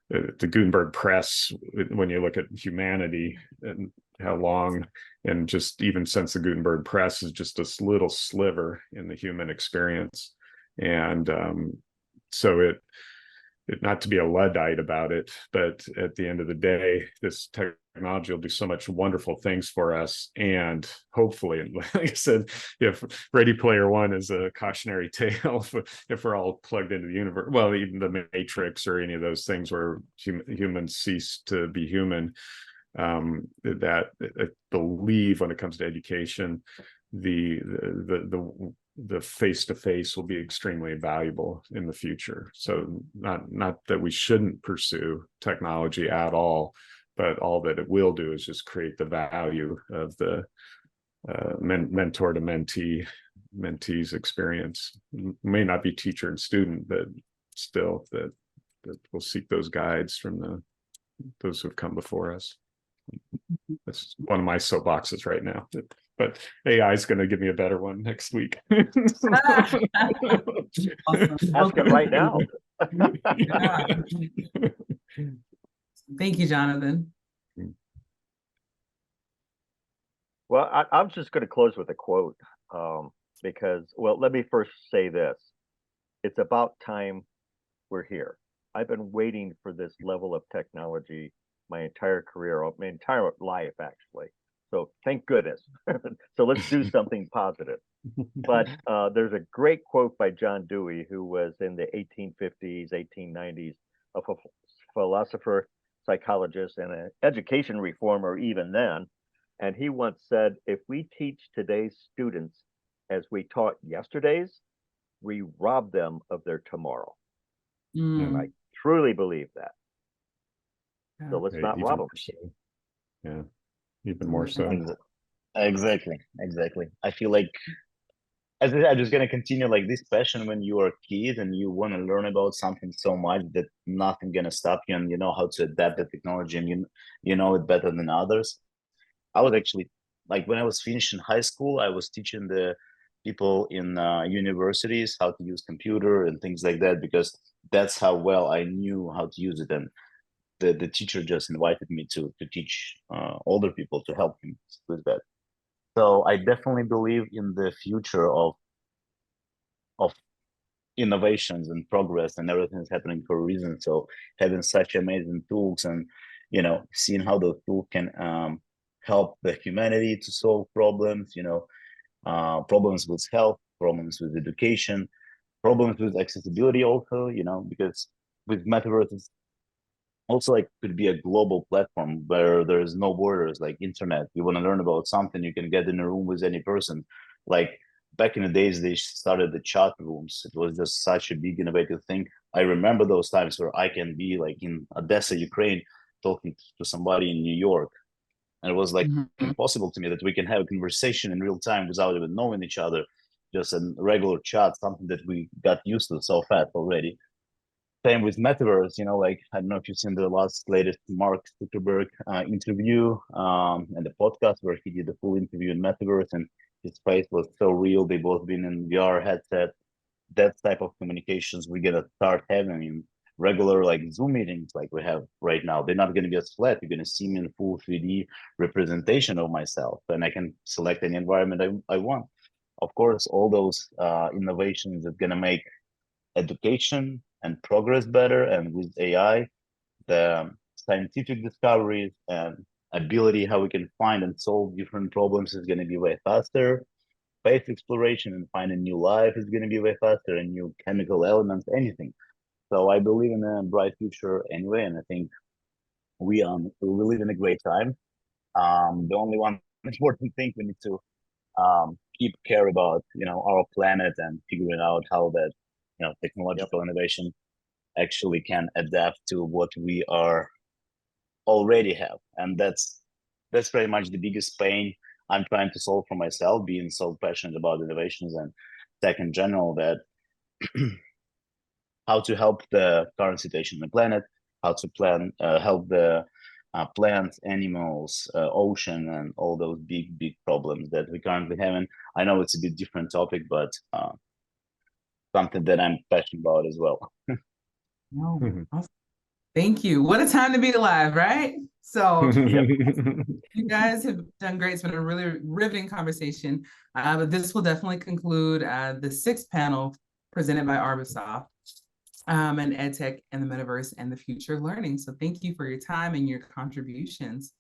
the Gutenberg press, when you look at humanity and how long, and just even since the Gutenberg press is just this little sliver in the human experience. And so it not to be a Luddite about it, but at the end of the day, this technology will do so much wonderful things for us. And hopefully, like I said, if Ready Player One is a cautionary tale, if we're all plugged into the universe, well, even the Matrix or any of those things where humans cease to be human, that I believe when it comes to education, the face-to-face will be extremely valuable in the future. So not that we shouldn't pursue technology at all, but all that it will do is just create the value of the mentor to mentee's experience. It may not be teacher and student, but still that we'll seek those guides from those who've come before us. That's one of my soapboxes right now. But AI is going to give me a better one next week. Awesome. Ask it right now. Yeah. Thank you, Jonathan. Well, I'm just going to close with a quote because, well, let me first say this. It's about time we're here. I've been waiting for this level of technology my entire career, my entire life, actually. So thank goodness. So let's do something positive. But there's a great quote by John Dewey, who was in the 1850s, 1890s, a philosopher, psychologist, and an education reformer even then. And he once said, if we teach today's students as we taught yesterday's, we rob them of their tomorrow. And I truly believe that. So let's not rob them. So. Yeah, even more so. Exactly. I feel like I'm just gonna continue like this passion when you are a kid and you want to learn about something so much that nothing gonna stop you, and you know how to adapt the technology, and you know it better than others. I was actually like, when I was finishing high school, I was teaching the people in universities how to use computer and things like that, because that's how well I knew how to use it. And the teacher just invited me to teach older people, to help him with that. So I definitely believe in the future of innovations and progress, and everything is happening for a reason. So having such amazing tools, and seeing how those tools can help the humanity to solve problems, problems with health, problems with education, problems with accessibility also, because with Metaverse, it's also like could be a global platform where there's no borders, like internet. You want to learn about something, you can get in a room with any person. Like back in the days, they started the chat rooms. It was just such a big innovative thing. I remember those times where I can be like in Odessa, Ukraine, talking to somebody in New York. And it was like impossible to me that we can have a conversation in real time without even knowing each other. Just a regular chat, something that we got used to so fast already. Same with Metaverse, like, I don't know if you've seen the latest Mark Zuckerberg interview and the podcast where he did the full interview in Metaverse, and his face was so real. They both been in VR headset. That type of communications we're gonna start having in regular like Zoom meetings like we have right now. They're not gonna be as flat. You're gonna see me in full 3D representation of myself, and I can select any environment I want. Of course, all those innovations are gonna make education and progress better, and with AI, the scientific discoveries and ability how we can find and solve different problems is going to be way faster. Space exploration and finding new life is going to be way faster, and new chemical elements, anything. So I believe in a bright future anyway, and I think we live in a great time. The only one important thing we need to keep care about, our planet, and figuring out how that, technological innovation actually can adapt to what we are already have. And that's pretty much the biggest pain I'm trying to solve for myself, being so passionate about innovations and tech in general, that how to help the current situation on the planet, how to help the plants, animals, ocean, and all those big problems that we currently have. And I know it's a bit different topic, but something that I'm passionate about as well. No, awesome. Thank you. What a time to be alive, right? So Yep. you guys have done great. It's been a really riveting conversation. But this will definitely conclude the sixth panel presented by Arbisoft, and EdTech and the Metaverse and the future of learning. So thank you for your time and your contributions.